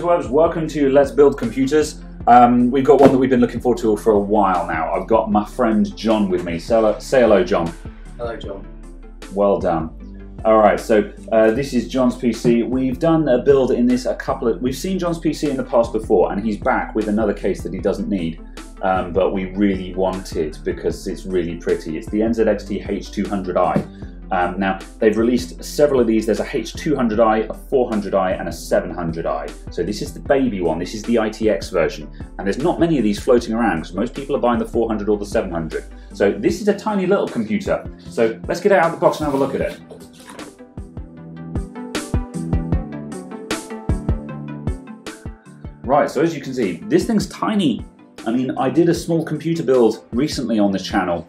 interwebs, welcome to Let's Build Computers. We've got one that we've been looking forward to for a while now. I've got my friend John with me. Say hello, John. Hello, John. Well done. Alright, so this is John's PC. We've done a build in this we've seen John's PC in the past before, and he's back with another case that he doesn't need, but we really want it because it's really pretty. It's the NZXT H200i. Now, they've released several of these. There's a H200i, a 400i, and a 700i. So this is the baby one. This is the ITX version. And there's not many of these floating around because most people are buying the 400 or the 700. So this is a tiny little computer. So let's get it out of the box and have a look at it. Right, so as you can see, this thing's tiny. I mean, I did a small computer build recently on this channel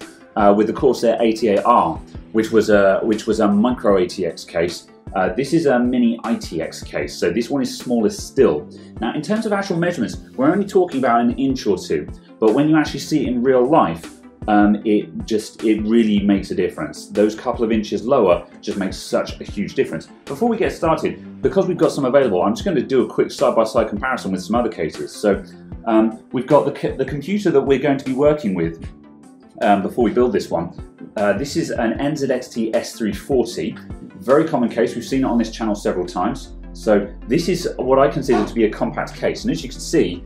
with the Corsair 88R. Which was a micro ATX case. This is a mini ITX case, so this one is smaller still. Now, in terms of actual measurements, we're only talking about an inch or two, but when you actually see it in real life, it really makes a difference. Those couple of inches lower just makes such a huge difference. Before we get started, because we've got some available, I'm just going to do a quick side-by-side comparison with some other cases. So we've got the computer that we're going to be working with before we build this one. This is an NZXT S340, very common case. We've seen it on this channel several times. So this is what I consider to be a compact case, and as you can see,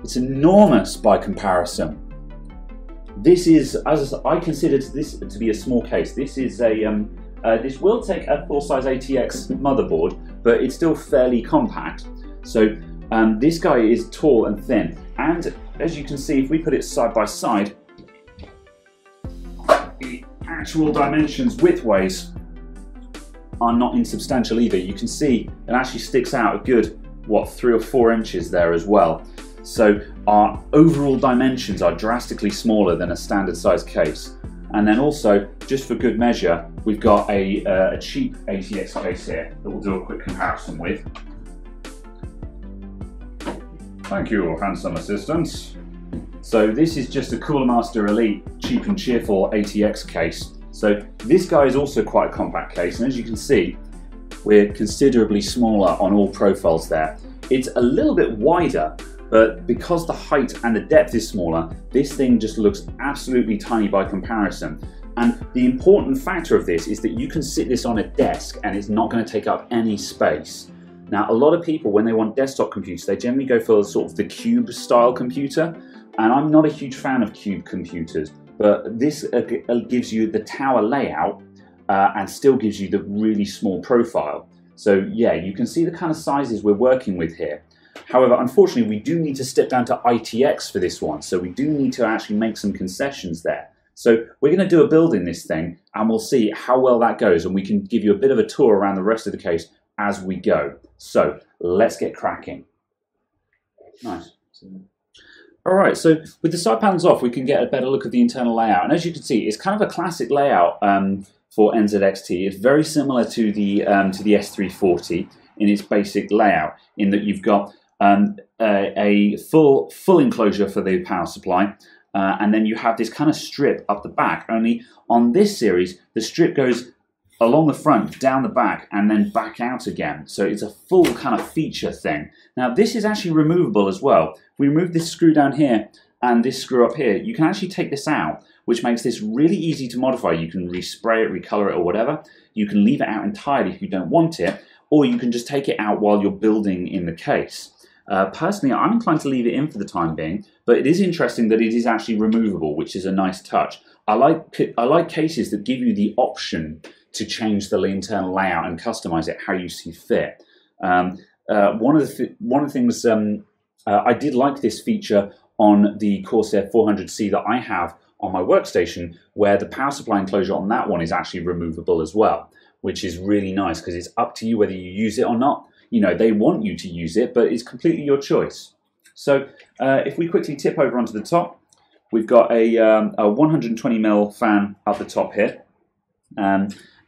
it's enormous by comparison. This is, as I consider this to be a small case. This is this will take a full-size ATX motherboard, but it's still fairly compact. So this guy is tall and thin, and as you can see, if we put it side by side, actual dimensions widthways are not insubstantial either. You can see it actually sticks out a good, what, 3 or 4 inches there as well. So our overall dimensions are drastically smaller than a standard size case. And then also, just for good measure, we've got a cheap ATX case here that we'll do a quick comparison with. Thank you, handsome assistant. So this is just a Cooler Master Elite cheap and cheerful ATX case. So this guy is also quite a compact case, and as you can see, we're considerably smaller on all profiles there. It's a little bit wider, but because the height and the depth is smaller, this thing just looks absolutely tiny by comparison. And the important factor of this is that you can sit this on a desk and it's not going to take up any space. Now, a lot of people, when they want desktop computers, they generally go for sort of the cube style computer. And I'm not a huge fan of cube computers, but this gives you the tower layout and still gives you the really small profile. So yeah, you can see the kind of sizes we're working with here. However, unfortunately, we do need to step down to ITX for this one, so we do need to actually make some concessions there. So we're going to do a build in this thing, and we'll see how well that goes, and we can give you a bit of a tour around the rest of the case as we go. So let's get cracking. Nice. Alright, so with the side panels off, we can get a better look at the internal layout. And as you can see, it's kind of a classic layout for NZXT. It's very similar to the S340 in its basic layout, in that you've got a full enclosure for the power supply, and then you have this kind of strip up the back. Only on this series, the strip goes along the front, down the back, and then back out again. So it's a full kind of feature thing. Now, this is actually removable as well. If we remove this screw down here and this screw up here, you can actually take this out, which makes this really easy to modify. You can respray it, recolor it, or whatever. You can leave it out entirely if you don't want it, or you can just take it out while you're building in the case. Personally, I'm inclined to leave it in for the time being, but it is interesting that it is actually removable, which is a nice touch. I like cases that give you the option to change the internal layout and customize it how you see fit. One of the things I did like this feature on the Corsair 400C that I have on my workstation, where the power supply enclosure on that one is actually removable as well, which is really nice because it's up to you whether you use it or not. You know, they want you to use it, but it's completely your choice. So if we quickly tip over onto the top, we've got a 120mm fan up the top here.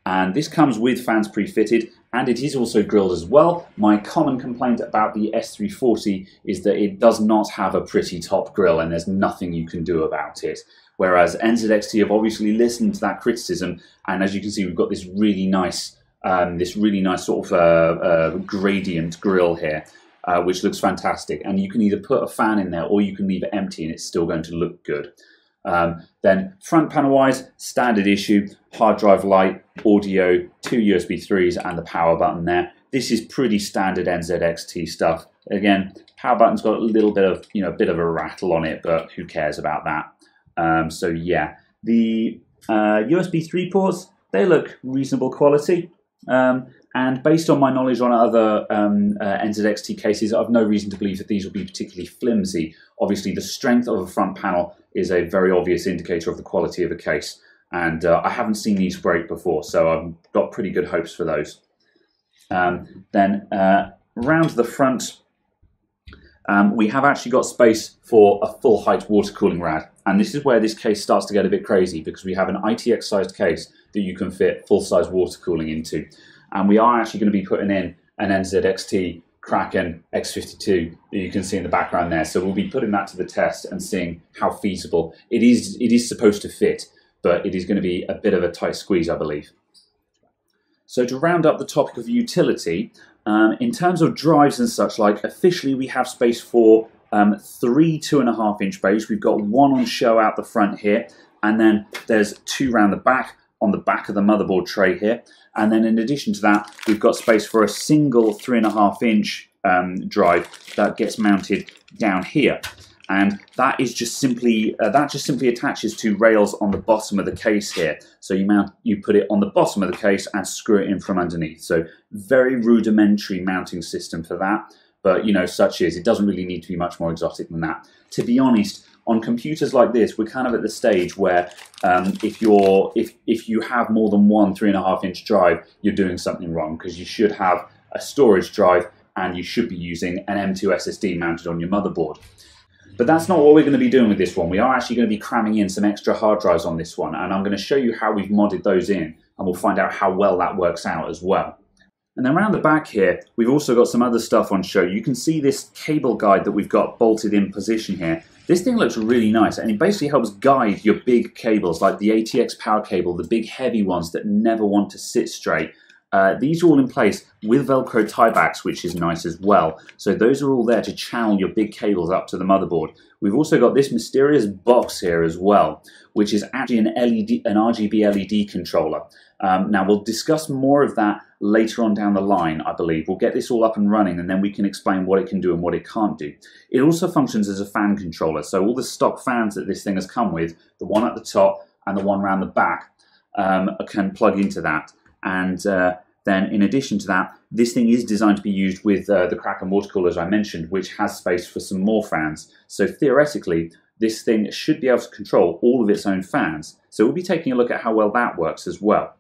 And this comes with fans pre-fitted, and it is also grilled as well. My common complaint about the S340 is that it does not have a pretty top grill, and there's nothing you can do about it. Whereas NZXT have obviously listened to that criticism, and as you can see, we've got this really nice sort of gradient grill here. which looks fantastic. And you can either put a fan in there or you can leave it empty and it's still going to look good. Then front panel wise, standard issue, hard drive light, audio, 2 USB 3s and the power button there. This is pretty standard NZXT stuff. Again, power button's got a little bit of, bit of a rattle on it, but who cares about that? So yeah, the USB 3 ports, they look reasonable quality. And based on my knowledge on other NZXT cases, I've no reason to believe that these will be particularly flimsy. Obviously, the strength of a front panel is a very obvious indicator of the quality of a case. And I haven't seen these break before, so I've got pretty good hopes for those. Then round the front, we have actually got space for a full height water cooling rad. And this is where this case starts to get a bit crazy, because we have an ITX sized case that you can fit full size water cooling into. And we are actually going to be putting in an NZXT Kraken X52 that you can see in the background there. So we'll be putting that to the test and seeing how feasible it is. It is supposed to fit, but it is going to be a bit of a tight squeeze, I believe. So to round up the topic of utility, in terms of drives and such like, officially we have space for 3 2.5-inch bays. We've got one on show out the front here, and then there's 2 round the back on the back of the motherboard tray here. And then in addition to that, we've got space for a single 3.5-inch drive that gets mounted down here. And that is just simply attaches to rails on the bottom of the case here. So you put it on the bottom of the case and screw it in from underneath. So very rudimentary mounting system for that. But such is, it doesn't really need to be much more exotic than that. To be honest, on computers like this, we're kind of at the stage where if you have more than one 3.5-inch drive, you're doing something wrong, because you should have a storage drive and you should be using an M2 SSD mounted on your motherboard. But that's not what we're going to be doing with this one. We are actually going to be cramming in some extra hard drives on this one, and I'm going to show you how we've modded those in, and we'll find out how well that works out as well. And then around the back here, we've also got some other stuff on show. You can see this cable guide that we've got bolted in position here. This thing looks really nice, and it basically helps guide your big cables, like the ATX power cable, the big heavy ones that never want to sit straight. These are all in place with Velcro tiebacks, which is nice as well. So those are all there to channel your big cables up to the motherboard. We've also got this mysterious box here as well, which is actually an RGB LED controller. Now we'll discuss more of that later on down the line, I believe. We'll get this all up and running, and then we can explain what it can do and what it can't do. It also functions as a fan controller. So all the stock fans that this thing has come with, the one at the top and the one around the back, can plug into that. And then in addition to that, this thing is designed to be used with the Kraken water cooler, as I mentioned, which has space for some more fans. So theoretically, this thing should be able to control all of its own fans. So we'll be taking a look at how well that works as well.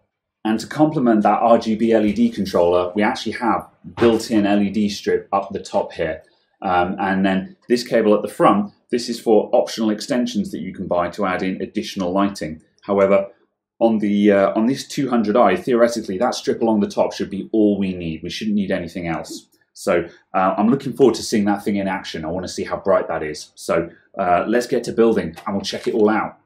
And to complement that RGB LED controller, we actually have built-in LED strip up the top here. And then this cable at the front, this is for optional extensions that you can buy to add in additional lighting. However, on this 200i, theoretically, that strip along the top should be all we need. We shouldn't need anything else. So I'm looking forward to seeing that thing in action. I want to see how bright that is. So let's get to building and we'll check it all out.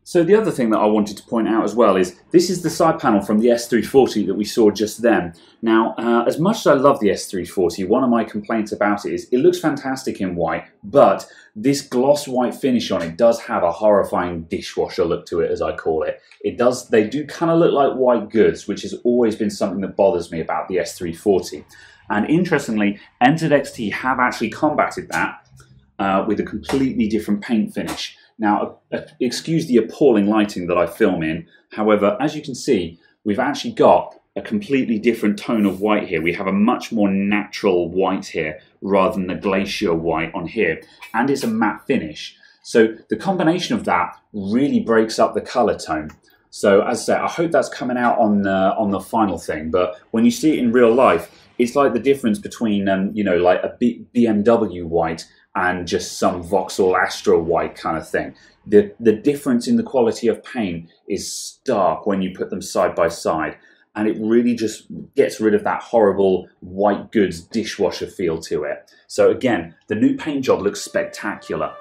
So the other thing that I wanted to point out as well is this is the side panel from the S340 that we saw just then. Now, as much as I love the S340, one of my complaints about it is it looks fantastic in white, but this gloss white finish on it does have a horrifying dishwasher look to it, as I call it. They do kind of look like white goods, which has always been something that bothers me about the S340. And interestingly, NZXT have actually combated that with a completely different paint finish. Now, excuse the appalling lighting that I film in. However, as you can see, we've actually got a completely different tone of white here. We have a much more natural white here rather than the glacier white on here. And it's a matte finish. So the combination of that really breaks up the color tone. So as I said, I hope that's coming out on the final thing. But when you see it in real life, it's like the difference between, like a BMW white and just some Vauxhall Astra white kind of thing. The difference in the quality of paint is stark when you put them side by side, and it really just gets rid of that horrible white goods dishwasher feel to it. So again, the new paint job looks spectacular.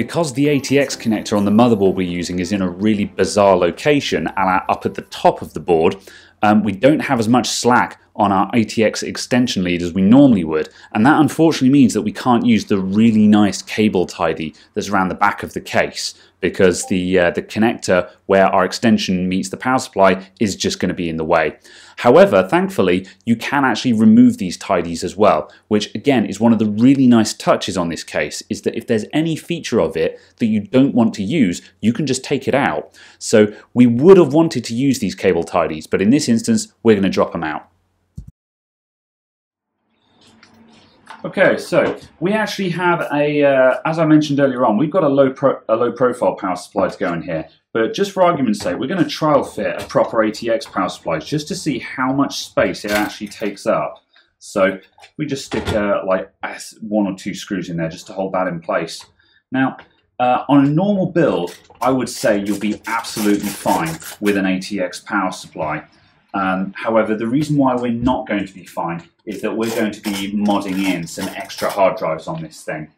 because the ATX connector on the motherboard we're using is in a really bizarre location and up at the top of the board, we don't have as much slack on our ATX extension lead as we normally would, and that unfortunately means that we can't use the really nice cable tidy that's around the back of the case, because the connector where our extension meets the power supply is just going to be in the way. However, thankfully, you can actually remove these tidies as well, which again is one of the really nice touches on this case, is that if there's any feature of it that you don't want to use, you can just take it out. So we would have wanted to use these cable tidies, but in this instance, we're going to drop them out. Okay, so we actually have as I mentioned earlier on, we've got a low profile power supply to go in here. But just for argument's sake, we're going to trial fit a proper ATX power supply just to see how much space it actually takes up. So we just stick like 1 or 2 screws in there just to hold that in place. Now, on a normal build, I would say you'll be absolutely fine with an ATX power supply. However, the reason why we're not going to be fine is that we're going to be modding in some extra hard drives on this thing,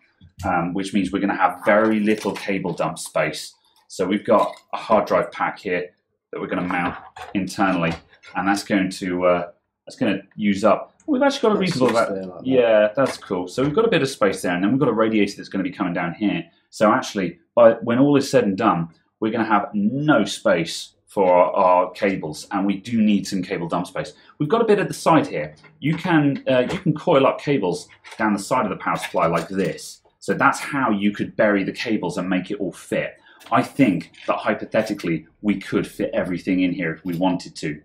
which means we're going to have very little cable dump space. So we've got a hard drive pack here that we're going to mount internally, and that's going to use up. We've actually got a reasonable amount. Yeah, that's cool. So we've got a bit of space there, and then we've got a radiator that's going to be coming down here. So actually, when all is said and done, we're going to have no space for our cables, and we do need some cable dump space. We've got a bit at the side here. You can coil up cables down the side of the power supply like this. So that's how you could bury the cables and make it all fit. I think that hypothetically we could fit everything in here if we wanted to.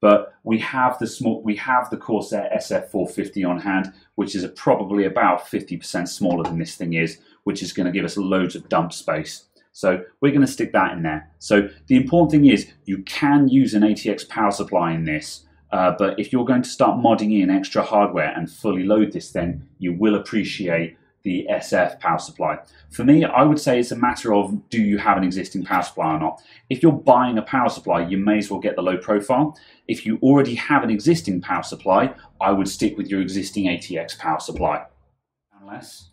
But we have the Corsair SF450 on hand, which is probably about 50% smaller than this thing is, which is going to give us loads of dump space. So we're going to stick that in there. So the important thing is you can use an ATX power supply in this, but if you're going to start modding in extra hardware and fully load this thing, you will appreciate the SF power supply. For me, I would say it's a matter of, do you have an existing power supply or not? If you're buying a power supply, you may as well get the low profile. If you already have an existing power supply, I would stick with your existing ATX power supply. Unless,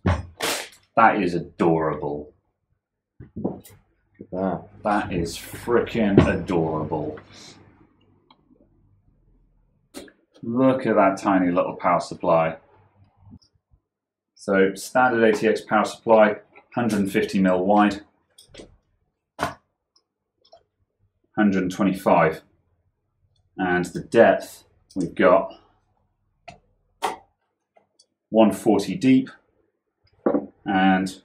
that is adorable. Look at that. That is freaking adorable. Look at that tiny little power supply. So standard ATX power supply, 150mm wide, 125, and the depth we've got 140 deep and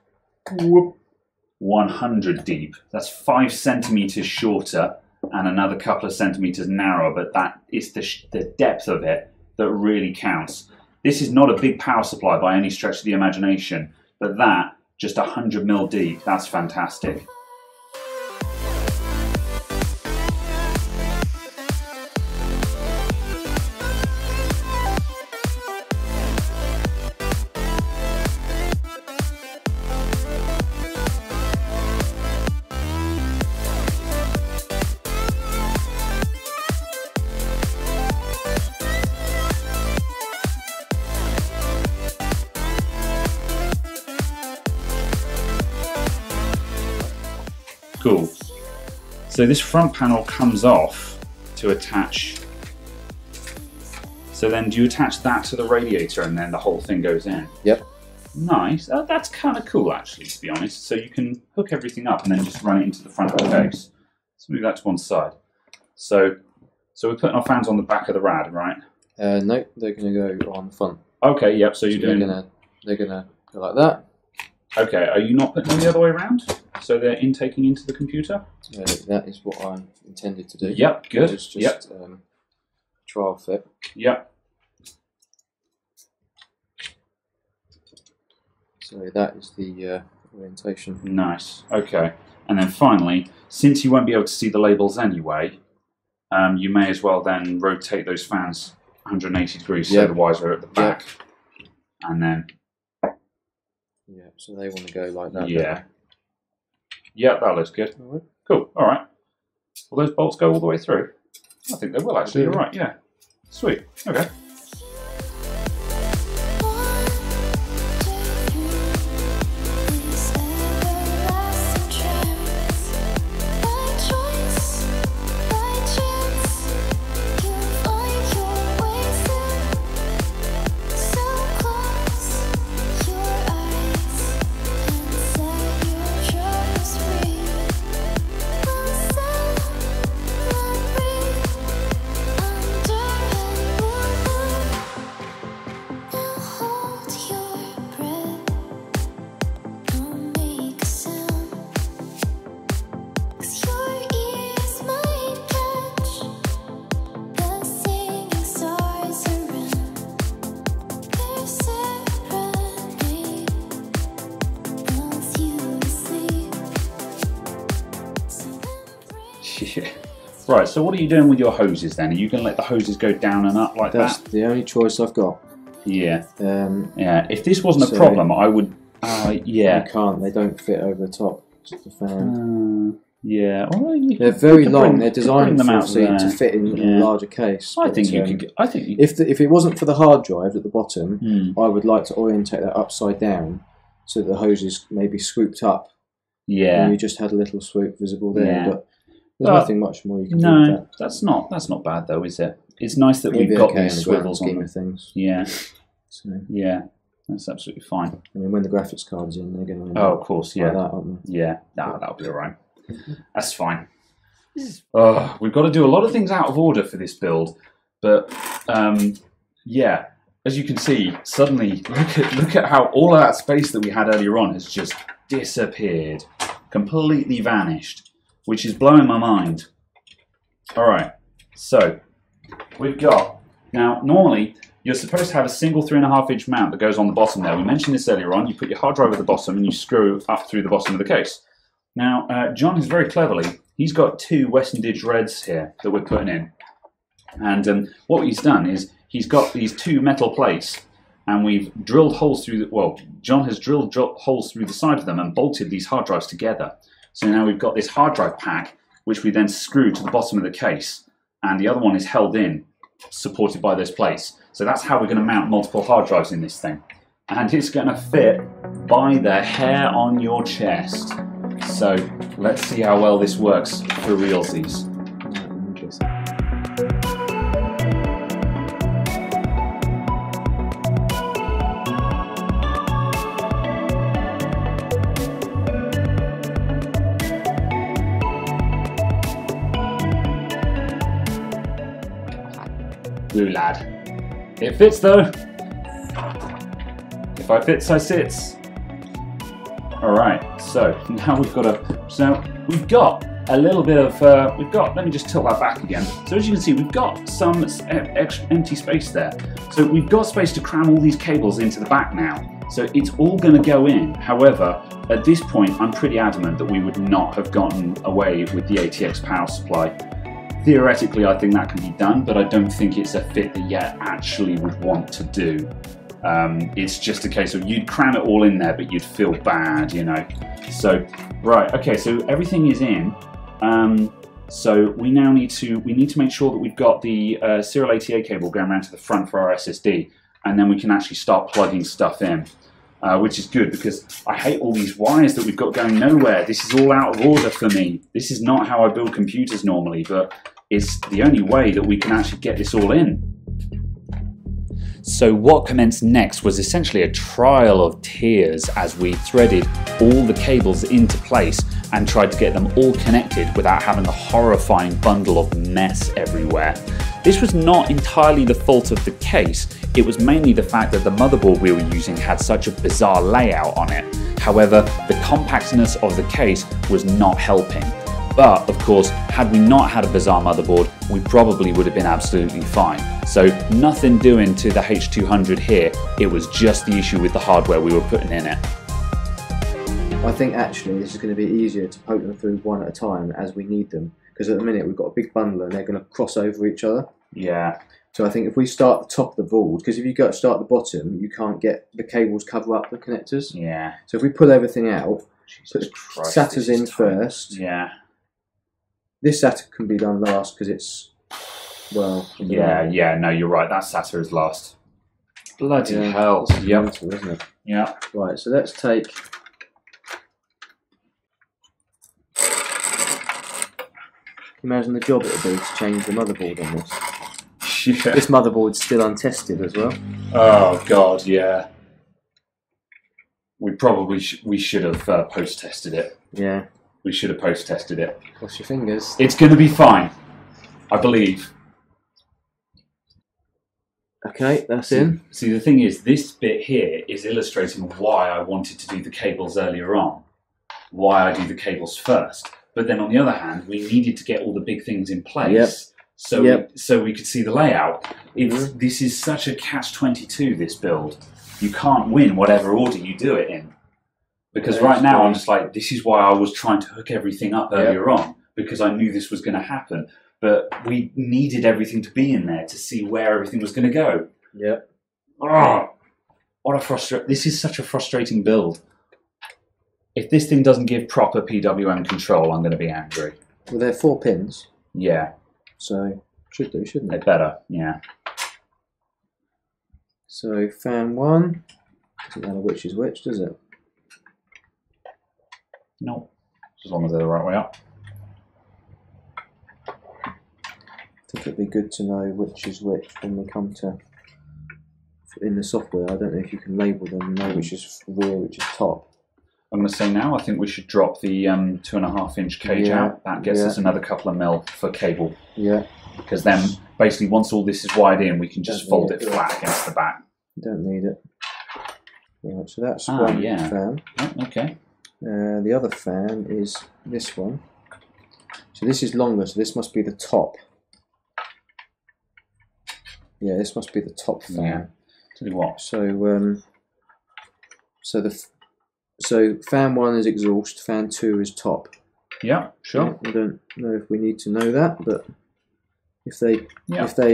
100 deep. That's 5 centimeters shorter and another couple of centimeters narrower, but that is the depth of it that really counts. This is not a big power supply by any stretch of the imagination, but that, just 100mm deep, that's fantastic. Cool. So this front panel comes off to attach. So then do you attach that to the radiator and then the whole thing goes in? Yep. Nice. That's kind of cool actually, to be honest. So you can hook everything up and then just run it into the front of the case. Let's move that to one side. So we're putting our fans on the back of the rad, right? No, they're going to go on the front. Okay, yep. So you're doing. They're gonna go like that. Okay. Are you not putting them the other way around? So they're intaking into the computer? That is what I intended to do. Yep, good. It's just trial fit. Yep. So that is the orientation. Nice. Okay. And then finally, since you won't be able to see the labels anyway, you may as well then rotate those fans 180 degrees so the wires are at the back. Yep. And then... Yeah, so they want to go like that. Yeah. Yeah, that looks good. All right. Cool. All right. Will those bolts go all the way through? I think they will actually. You're right. Yeah. Sweet. Okay. Right, so what are you doing with your hoses then? Are you going to let the hoses go down and up like That's that? the only choice I've got. Yeah. Yeah. If this wasn't a problem, I would. Yeah. You can't. They don't fit over the top of the fan. Yeah. Well, they're very long. They're designed to fit in a larger case. I think you could. I think if it wasn't for the hard drive at the bottom, I would like to orientate that upside down so that the hoses may be swooped up. Yeah. And you just had a little swoop visible there, but there's nothing much more you can do with that. That's not bad though, is it? It's nice that we've got these swivels on them. Things. Yeah. So, yeah. That's absolutely fine. I mean, when the graphics card's in, they're going to. Oh, of course, yeah. Like that, aren't they? Yeah. That'll be all right. That's fine. We've got to do a lot of things out of order for this build, but yeah, as you can see, suddenly look at how all of that space that we had earlier on has just disappeared, completely vanished, which is blowing my mind. All right, so we've got now. Normally, you're supposed to have a single 3.5-inch mount that goes on the bottom there. We mentioned this earlier on. You put your hard drive at the bottom and you screw up through the bottom of the case. Now, John has very cleverly, he's got 2 Western Dig Reds here that we're putting in. And what he's done is he's got these 2 metal plates and we've drilled holes through, John has drilled holes through the side of them and bolted these hard drives together. So now we've got this hard drive pack, which we then screw to the bottom of the case. And the other one is held in, supported by those plates. So that's how we're going to mount multiple hard drives in this thing. And it's going to fit by the hair on your chest. So let's see how well this works for realsies. Blue lad. It fits though. If I fits, I sits. Alright, so now we've got a little bit of, let me just tilt that back again. So as you can see, we've got some extra empty space there. So we've got space to cram all these cables into the back now. So it's all going to go in. However, at this point, I'm pretty adamant that we would not have gotten away with the ATX power supply. Theoretically, I think that can be done, but I don't think it's a fit that you actually would want to do. It's just a case of you'd cram it all in there, but you'd feel bad, you know. So, right, okay, so everything is in. So we now need to make sure that we've got the serial ATA cable going around to the front for our SSD, and then we can actually start plugging stuff in, which is good because I hate all these wires that we've got going nowhere. This is all out of order for me. This is not how I build computers normally, but it's the only way that we can actually get this all in. So what commenced next was essentially a trial of tears as we threaded all the cables into place and tried to get them all connected without having a horrifying bundle of mess everywhere. This was not entirely the fault of the case, it was mainly the fact that the motherboard we were using had such a bizarre layout on it. However, the compactness of the case was not helping. But, of course, had we not had a bizarre motherboard, we probably would have been absolutely fine. So, nothing doing to the H200 here, it was just the issue with the hardware we were putting in it. I think actually this is going to be easier to poke them through one at a time as we need them. Because at the minute we've got a big bundle and they're going to cross over each other. Yeah. So I think if we start the top of the board, because if you go start the bottom, you can't get the cables cover up the connectors. Yeah. So if we pull everything out, put Christ, SATAs in first. Yeah. This SATA can be done last because it's, well... Yeah, no, you're right. That SATA is last. Bloody hell. Yep. Mental, isn't it? Yeah. Right, so let's take... Imagine the job it would be to change the motherboard on this. Yeah. This motherboard's still untested as well. Oh, God, yeah. We probably we should have post-tested it. Yeah. We should have post-tested it. Cross your fingers. It's going to be fine, I believe. Okay, that's in. See, the thing is, this bit here is illustrating why I wanted to do the cables earlier on. Why I do the cables first. But then on the other hand, we needed to get all the big things in place so we could see the layout. This is such a catch-22, this build. You can't win whatever order you do it in. Because right now I'm just like, this is why I was trying to hook everything up earlier on, because I knew this was going to happen. but we needed everything to be in there to see where everything was going to go. Yeah. Oh, this is such a frustrating build. If this thing doesn't give proper PWM control, I'm going to be angry. Well, they're 4 pins. Yeah. So, should do, shouldn't They they? better, yeah. So, fan 1. Doesn't matter which is which, does it? No. As long as they're the right way up. I think it'd be good to know which is which when we come to... In the software, I don't know if you can label them and know which is rear, which is top. I'm going to say now, I think we should drop the 2.5-inch cage out. That gets us another couple of mil for cable. Yeah. Because then, basically, once all this is wired in, we can just fold it flat against the back. Don't need it. Right, so that's one fan. Oh, okay. The other fan is this one. So this is longer, so this must be the top. Yeah, this must be the top fan. Yeah. Tell you what. So fan 1 is exhaust, fan 2 is top. Yeah, sure. I don't know if we need to know that, but if they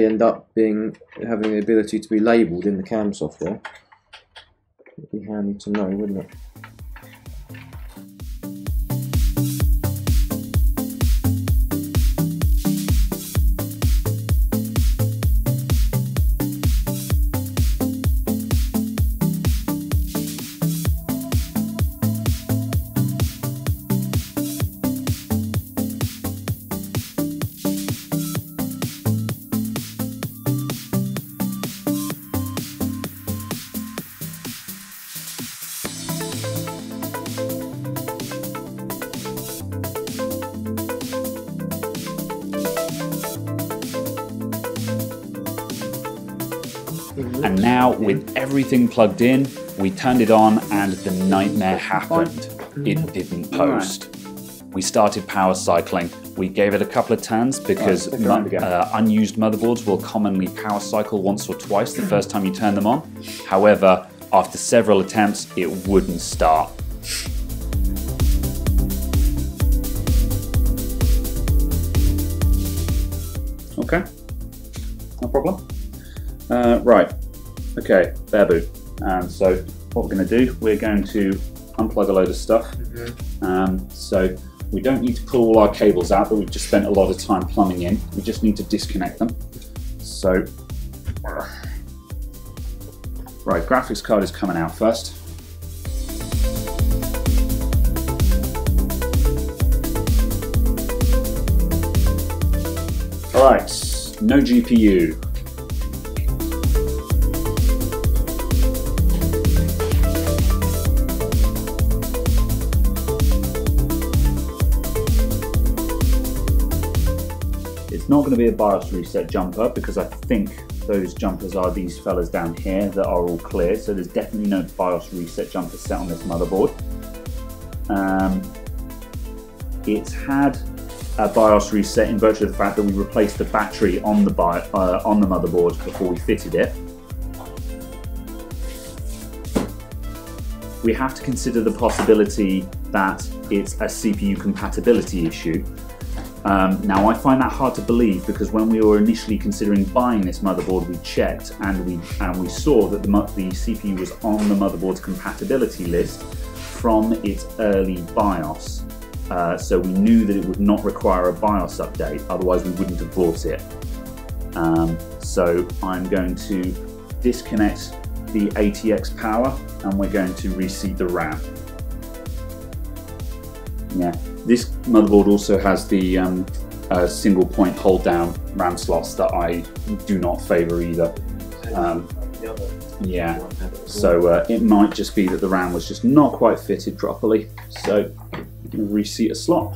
end up having the ability to be labelled in the cam software, it'd be handy to know, wouldn't it? And now, with everything plugged in, we turned it on and the nightmare happened. It didn't post. We started power cycling. We gave it a couple of turns because unused motherboards will commonly power cycle once or twice the first time you turn them on. However, after several attempts, it wouldn't start. Okay, no problem. Right, okay, bare boot. So what we're going to do, we're going to unplug a load of stuff. So we don't need to pull all our cables out that we've just spent a lot of time plumbing in. We just need to disconnect them. So, right, graphics card is coming out first. All right, no GPU. It's not going to be a BIOS reset jumper because I think those jumpers are these fellas down here that are all clear, so there's definitely no BIOS reset jumper set on this motherboard. It's had a BIOS reset in virtue of the fact that we replaced the battery on the motherboard before we fitted it. We have to consider the possibility that it's a CPU compatibility issue. Now I find that hard to believe because when we were initially considering buying this motherboard, we checked and we saw that the CPU was on the motherboard's compatibility list from its early BIOS. So we knew that it would not require a BIOS update, otherwise we wouldn't have bought it. So I'm going to disconnect the ATX power and we're going to reseat the RAM. Yeah, this motherboard also has the single point hold down RAM slots that I do not favour either. Yeah, so it might just be that the RAM was just not quite fitted properly. So reseat a slot.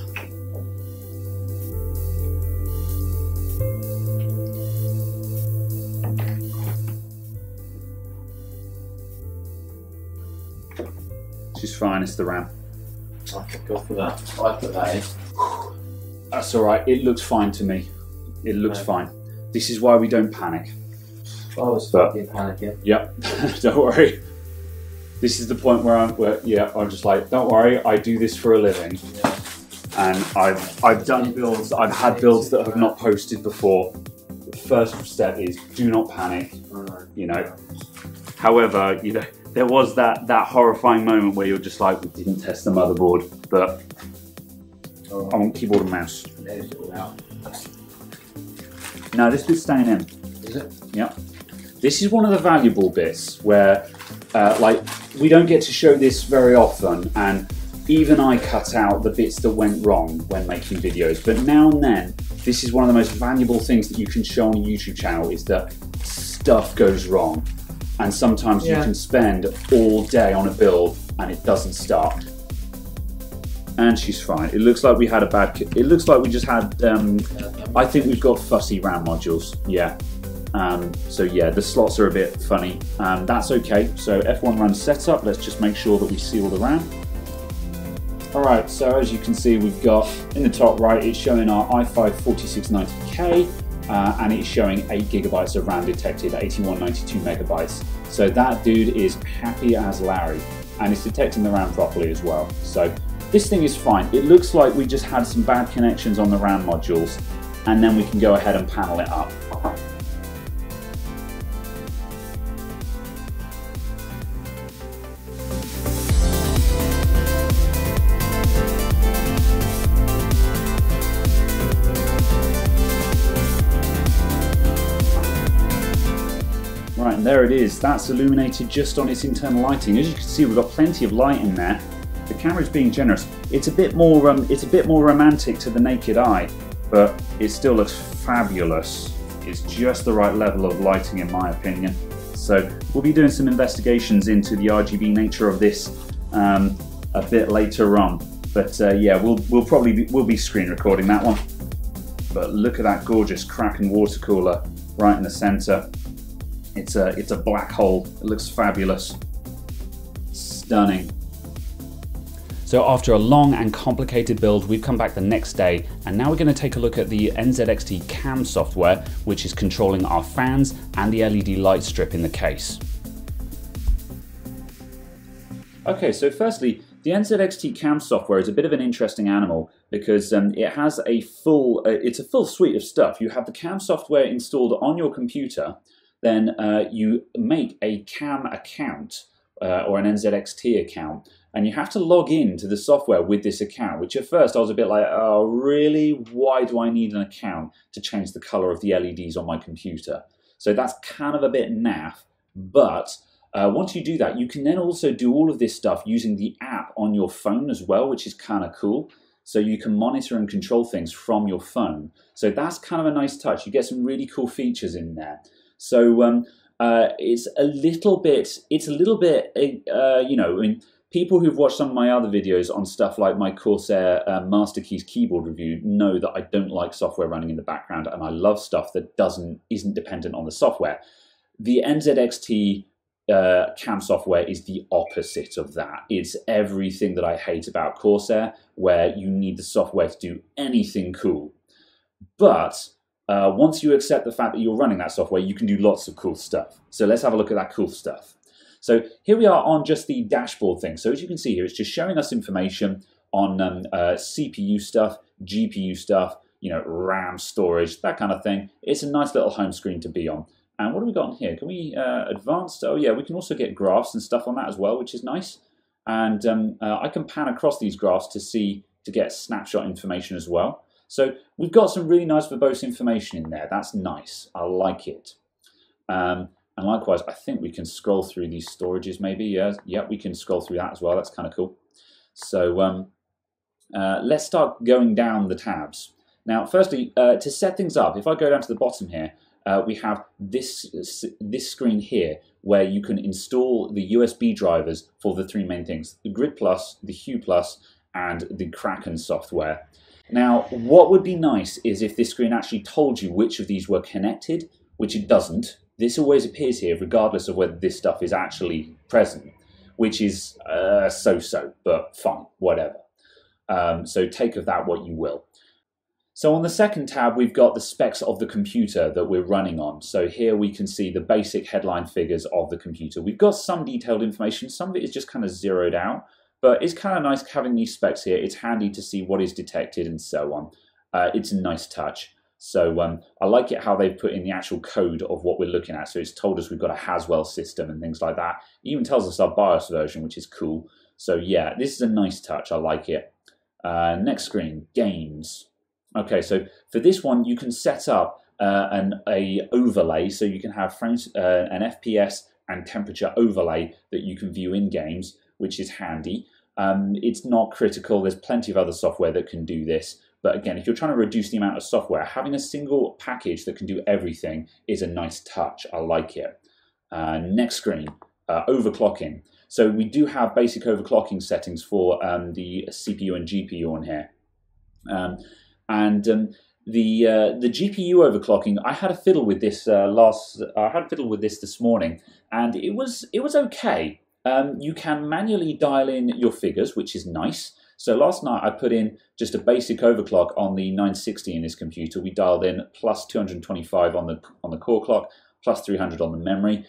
She's fine, it's the RAM. I could go for that. I put that in. That's alright, it looks fine to me. It looks fine. This is why we don't panic. I was fucking panicking. Yep, don't worry. This is the point where I'm just like, don't worry, I do this for a living. Yeah. And I've done builds, I've had builds that have not posted before. The first step is do not panic, you know. However, you know, there was that horrifying moment where you're just like, we didn't test the motherboard, but I want keyboard and mouse. No, this bit's staying in. Is it? Yep. This is one of the valuable bits where, like, we don't get to show this very often, and even I cut out the bits that went wrong when making videos. But now and then, this is one of the most valuable things that you can show on a YouTube channel, is that stuff goes wrong. And sometimes you can spend all day on a build and it doesn't start. And she's fine. It looks like we had a bad, it looks like we just had, I think we've got fussy RAM modules, yeah. So yeah, the slots are a bit funny. That's okay. So F1 run setup, let's just make sure that we seal the RAM. Alright, so as you can see, we've got, in the top right, it's showing our i5 4690K, and it's showing 8 GB of RAM detected, 8192 megabytes. So that dude is happy as Larry, and it's detecting the RAM properly as well. So this thing is fine. It looks like we just had some bad connections on the RAM modules, and then we can go ahead and panel it up. Right, and there it is. That's illuminated just on its internal lighting. As you can see, we've got plenty of light in there. The camera's being generous. It's a bit more romantic to the naked eye, but it still looks fabulous. It's just the right level of lighting, in my opinion. So we'll be doing some investigations into the RGB nature of this a bit later on. But yeah, we'll be screen recording that one. But look at that gorgeous Kraken water cooler right in the center. It's a black hole. It looks fabulous. Stunning. So after a long and complicated build, we've come back the next day, and now we're going to take a look at the NZXT cam software, which is controlling our fans and the LED light strip in the case. Okay, so firstly, the NZXT cam software is a bit of an interesting animal because it has a full suite of stuff. You have the cam software installed on your computer. Then you make a cam account or an NZXT account, and you have to log in to the software with this account, which at first I was a bit like, oh really, why do I need an account to change the color of the LEDs on my computer? So that's kind of a bit naff, but once you do that, you can then also do all of this stuff using the app on your phone as well, which is kind of cool. So you can monitor and control things from your phone. So that's kind of a nice touch. You get some really cool features in there. So it's a little bit, you know, I mean, people who've watched some of my other videos on stuff like my Corsair Master Keys keyboard review know that I don't like software running in the background, and I love stuff that isn't dependent on the software. The NZXT cam software is the opposite of that. It's everything that I hate about Corsair, where you need the software to do anything cool. But once you accept the fact that you're running that software, you can do lots of cool stuff. So let's have a look at that cool stuff. So here we are on just the dashboard thing. So as you can see here, it's just showing us information on CPU stuff, GPU stuff, you know, RAM storage, that kind of thing. It's a nice little home screen to be on. And what have we got on here? Can we advance? Oh yeah, we can also get graphs and stuff on that as well, which is nice. And I can pan across these graphs to get snapshot information as well. So we've got some really nice verbose information in there. That's nice. I like it. And likewise, I think we can scroll through these storages maybe. Yeah, we can scroll through that as well. That's kind of cool. So let's start going down the tabs. Now, firstly, to set things up, if I go down to the bottom here, we have this screen here where you can install the USB drivers for the three main things: the Grid Plus, the Hue Plus, and the Kraken software. Now, what would be nice is if this screen actually told you which of these were connected, which it doesn't. This always appears here regardless of whether this stuff is actually present, which is so-so, but fine, whatever. So take of that what you will. So on the second tab, we've got the specs of the computer that we're running on. So here we can see the basic headline figures of the computer. We've got some detailed information. Some of it is just kind of zeroed out. but it's kind of nice having these specs here. It's handy to see what is detected and so on. It's a nice touch. So I like it how they've put in the actual code of what we're looking at. So it's told us we've got a Haswell system and things like that. It even tells us our BIOS version, which is cool. So yeah, this is a nice touch. I like it. Next screen, games. Okay, so for this one, you can set up an overlay. So you can have an FPS and temperature overlay that you can view in games, which is handy. It's not critical. There's plenty of other software that can do this. But again, if you're trying to reduce the amount of software, having a single package that can do everything is a nice touch. I like it. Next screen, overclocking. So we do have basic overclocking settings for the CPU and GPU on here. The GPU overclocking, I had a fiddle with this this morning, and it was okay. You can manually dial in your figures, which is nice. So last night I put in just a basic overclock on the 960 in this computer. We dialed in plus 225 on the core clock, plus 300 on the memory.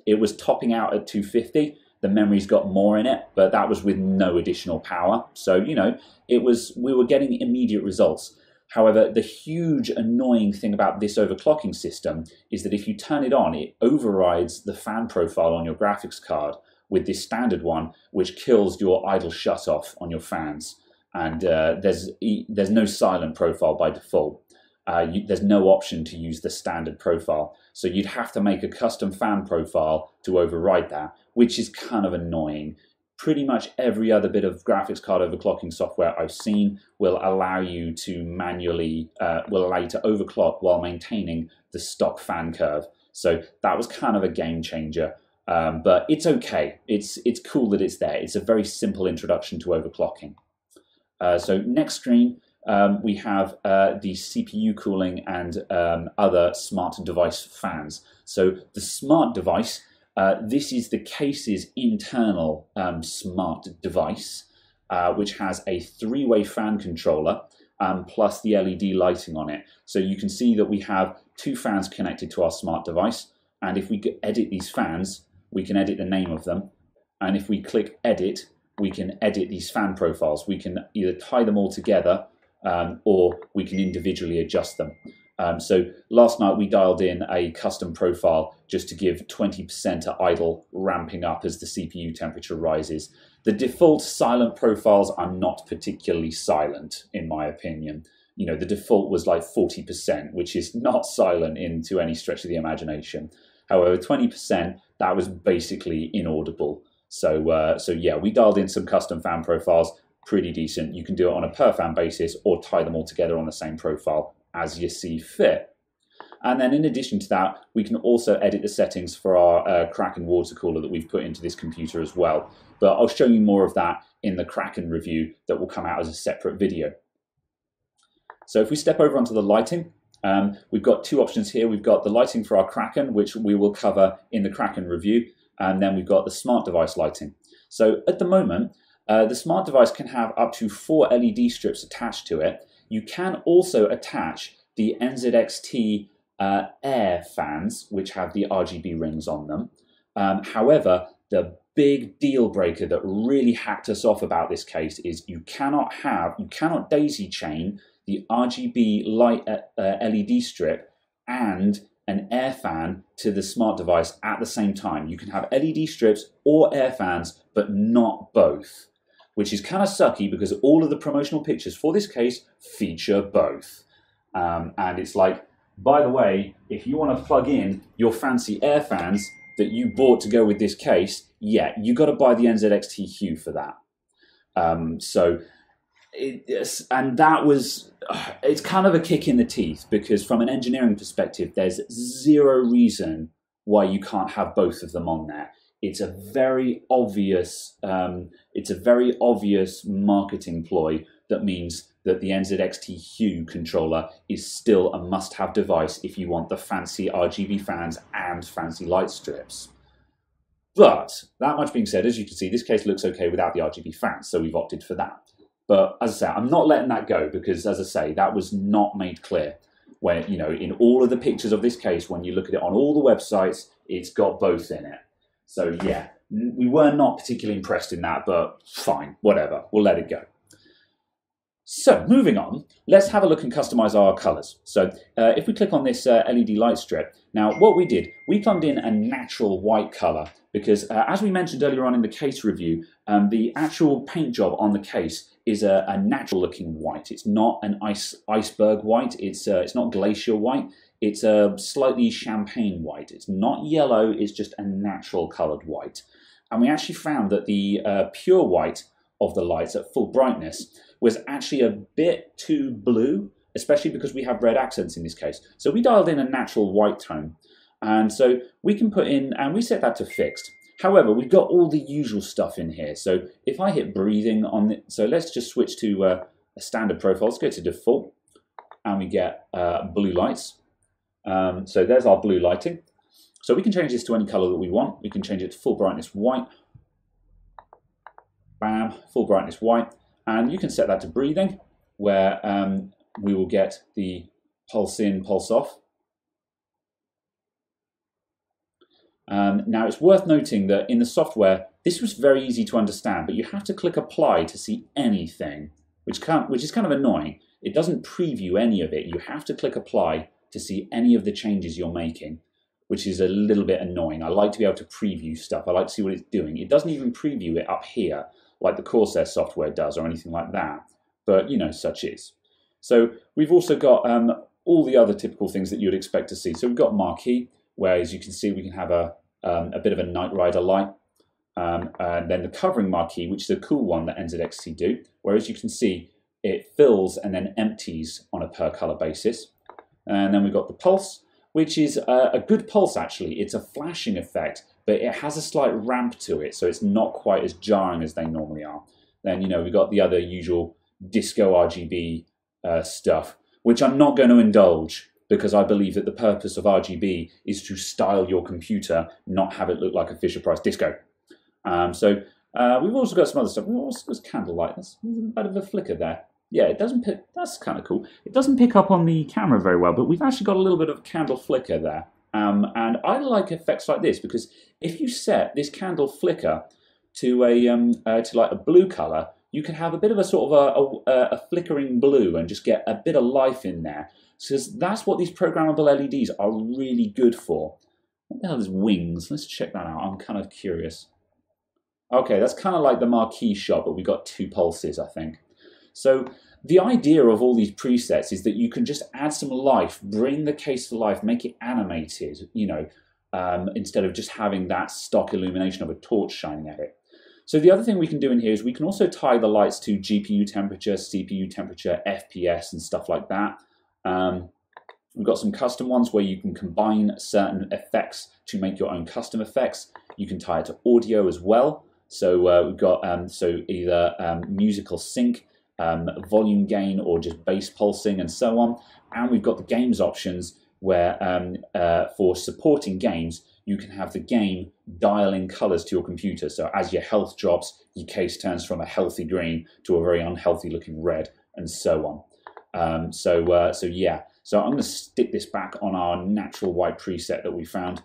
It was topping out at 250. The memory's got more in it, but that was with no additional power. So, you know, we were getting immediate results. However, the huge annoying thing about this overclocking system is that if you turn it on, it overrides the fan profile on your graphics card with this standard one, which kills your idle shutoff on your fans. And there's no silent profile by default. There's no option to use the standard profile. So you'd have to make a custom fan profile to override that, which is kind of annoying. Pretty much every other bit of graphics card overclocking software I've seen will allow you to manually, overclock while maintaining the stock fan curve. So that was kind of a game changer. But it's okay. It's cool that it's there. It's a very simple introduction to overclocking. So next screen, we have the CPU cooling and other smart device fans. So the smart device, this is the case's internal smart device, which has a three-way fan controller plus the LED lighting on it. So you can see that we have two fans connected to our smart device. And if we edit these fans, we can edit the name of them. And if we click edit, we can edit these fan profiles. We can either tie them all together or we can individually adjust them. So last night we dialed in a custom profile just to give 20% idle, ramping up as the CPU temperature rises. The default silent profiles are not particularly silent, in my opinion. You know, the default was like 40%, which is not silent to any stretch of the imagination. However, 20%, that was basically inaudible. So yeah, we dialed in some custom fan profiles, pretty decent. You can do it on a per fan basis or tie them all together on the same profile as you see fit. And then in addition to that, we can also edit the settings for our Kraken water cooler that we've put into this computer as well. But I'll show you more of that in the Kraken review that will come out as a separate video. So if we step over onto the lighting, we've got two options here. We've got the lighting for our Kraken, which we will cover in the Kraken review. And then we've got the smart device lighting. So at the moment, the smart device can have up to 4 LED strips attached to it. You can also attach the NZXT air fans, which have the RGB rings on them. However, the big deal breaker that really hacked us off about this case is you cannot daisy chain the RGB light LED strip and an air fan to the smart device at the same time. You can have LED strips or air fans, but not both, which is kind of sucky because all of the promotional pictures for this case feature both. And it's like, by the way, if you want to plug in your fancy air fans that you bought to go with this case, yeah, you got to buy the NZXT Hue for that. It's kind of a kick in the teeth because from an engineering perspective, there's zero reason why you can't have both of them on there. It's a very obvious marketing ploy that means that the NZXT Hue controller is still a must-have device if you want the fancy RGB fans and fancy light strips. But that much being said, as you can see, this case looks okay without the RGB fans, so we've opted for that. But as I say, I'm not letting that go because, as I say, that was not made clear. When, you know, in all of the pictures of this case, when you look at it on all the websites, it's got both in it. So yeah, we were not particularly impressed in that, but fine, whatever, we'll let it go. So moving on, let's have a look and customize our colors. So if we click on this LED light strip, now what we did, we plumbed in a natural white color because as we mentioned earlier on in the case review, the actual paint job on the case is a natural looking white. It's not an iceberg white, it's not glacial white, it's a slightly champagne white. It's not yellow, it's just a natural colored white. And we actually found that the pure white of the lights at full brightness was actually a bit too blue, especially because we have red accents in this case. So we dialed in a natural white tone. And so we can put in, and we set that to fixed. However, we've got all the usual stuff in here. So if I hit breathing on it, so let's just switch to a standard profile. Let's go to default, and we get blue lights. So there's our blue lighting. So we can change this to any color that we want. We can change it to full brightness white. Bam, full brightness white. And you can set that to breathing, where we will get the pulse in, pulse off. Now it's worth noting that in the software, this was very easy to understand, but you have to click apply to see anything, which is kind of annoying. It doesn't preview any of it. You have to click apply to see any of the changes you're making, which is a little bit annoying. I like to be able to preview stuff. I like to see what it's doing. It doesn't even preview it up here like the Corsair software does or anything like that, but you know, such is. So we've also got all the other typical things that you'd expect to see. So we've got marquee, where as you can see we can have a bit of a Knight Rider light, and then the covering marquee, which is a cool one that NZXT do, whereas you can see it fills and then empties on a per color basis. And then we've got the pulse, which is a good pulse actually. It's a flashing effect, but it has a slight ramp to it, so it's not quite as jarring as they normally are. Then, you know, we've got the other usual disco RGB stuff, which I'm not going to indulge because I believe that the purpose of RGB is to style your computer, not have it look like a Fisher-Price disco. So we've also got some other stuff. What's candlelight? There's a bit of a flicker there. Yeah, it doesn't pick, that's kind of cool. It doesn't pick up on the camera very well, but we've actually got a little bit of candle flicker there. And I like effects like this because if you set this candle flicker to like a blue color, you can have a bit of a sort of a flickering blue and just get a bit of life in there. So that's what these programmable LEDs are really good for. What the hell is wings? Let's check that out. I'm kind of curious. Okay, that's kind of like the marquee shot, but we got two pulses, I think. So the idea of all these presets is that you can just add some life, bring the case to life, make it animated, you know, instead of just having that stock illumination of a torch shining at it. So the other thing we can do in here is we can also tie the lights to GPU temperature, CPU temperature, FPS and stuff like that. We've got some custom ones where you can combine certain effects to make your own custom effects. You can tie it to audio as well. So we've got so either musical sync, volume gain, or just bass pulsing and so on. And we've got the games options where for supporting games, you can have the game dial in colors to your computer. So as your health drops, your case turns from a healthy green to a very unhealthy looking red and so on. So yeah, so I'm going to stick this back on our natural white preset that we found,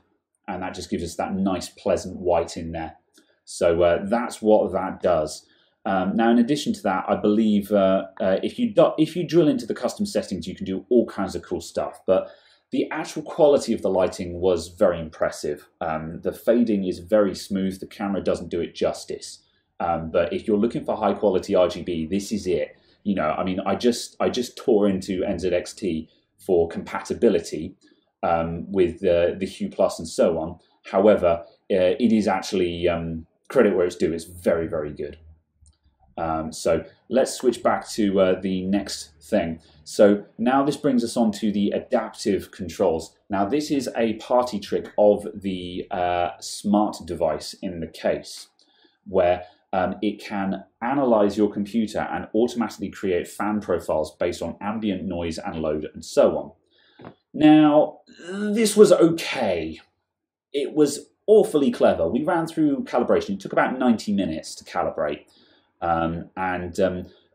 and that just gives us that nice pleasant white in there. So that's what that does. Now, in addition to that, I believe if you drill into the custom settings, you can do all kinds of cool stuff. But the actual quality of the lighting was very impressive. The fading is very smooth. The camera doesn't do it justice. But if you're looking for high quality RGB, this is it. You know, I mean, I just tore into NZXT for compatibility with the Hue Plus and so on. However, it is actually credit where it's due. It's very, very good. So let's switch back to the next thing. So now this brings us on to the adaptive controls. Now this is a party trick of the smart device in the case, where it can analyze your computer and automatically create fan profiles based on ambient noise and load and so on. Now, this was okay. It was awfully clever. We ran through calibration. It took about 90 minutes to calibrate.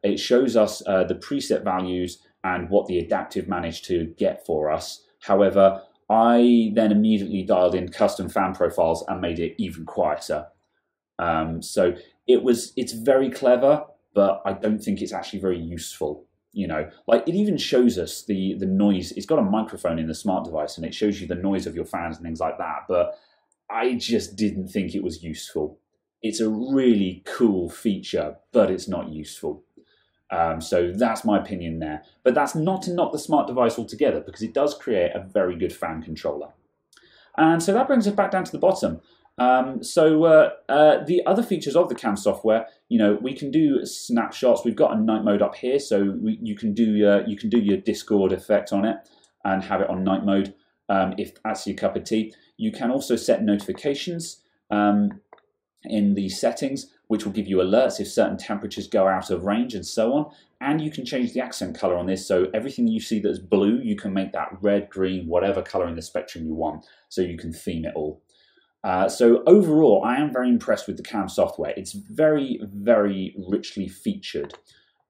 It shows us the preset values and what the adaptive managed to get for us. However, I then immediately dialed in custom fan profiles and made it even quieter. So it's very clever, but I don't think it's actually very useful. You know, like it even shows us the noise. It's got a microphone in the smart device and it shows you the noise of your fans and things like that. But I just didn't think it was useful. It's a really cool feature, but it's not useful. So that's my opinion there. But that's not to knock the smart device altogether, because it does create a very good fan controller. And so that brings us back down to the bottom. The other features of the cam software, you know, we can do snapshots. We've got a night mode up here, so you can do your Discord effect on it and have it on night mode if that's your cup of tea. You can also set notifications in the settings, which will give you alerts if certain temperatures go out of range and so on. And you can change the accent color on this, so everything you see that's blue, you can make that red, green, whatever color in the spectrum you want, so you can theme it all. So overall, I am very impressed with the cam software. It's very, very richly featured.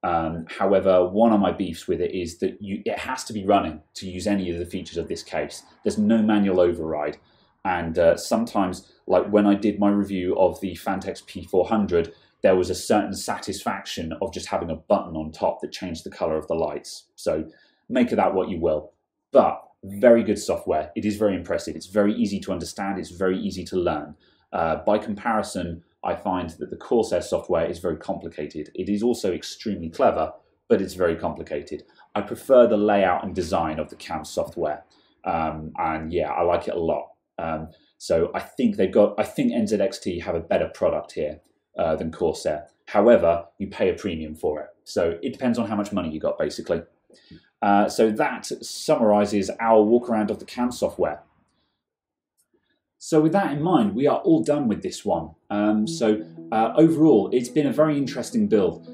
However, one of my beefs with it is that it has to be running to use any of the features of this case. There's no manual override. And sometimes, like when I did my review of the Phanteks P400, there was a certain satisfaction of just having a button on top that changed the color of the lights. So make of that what you will. But very good software. It is very impressive. It's very easy to understand. It's very easy to learn. By comparison, I find that the Corsair software is very complicated. It is also extremely clever, but it's very complicated. I prefer the layout and design of the cam software. And yeah, I like it a lot. So I think NZXT have a better product here than Corsair. However, you pay a premium for it. So it depends on how much money you got, basically. So that summarizes our walk around of the cam software. So with that in mind, we are all done with this one. Overall, it's been a very interesting build.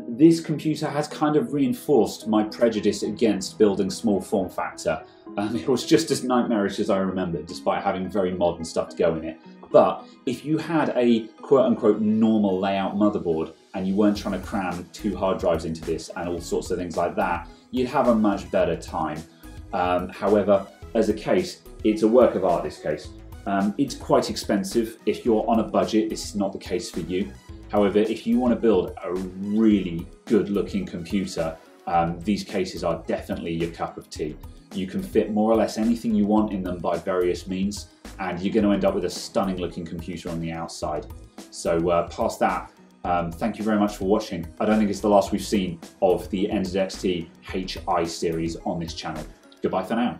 This computer has kind of reinforced my prejudice against building small form factor. It was just as nightmarish as I remember, despite having very modern stuff to go in it. But if you had a quote-unquote normal layout motherboard and you weren't trying to cram 2 hard drives into this and all sorts of things like that, you'd have a much better time. However, as a case, it's a work of art, this case. It's quite expensive. If you're on a budget, this is not the case for you. However, if you want to build a really good looking computer, these cases are definitely your cup of tea. You can fit more or less anything you want in them by various means, and you're going to end up with a stunning looking computer on the outside. So past that, thank you very much for watching. I don't think it's the last we've seen of the NZXT HI series on this channel. Goodbye for now.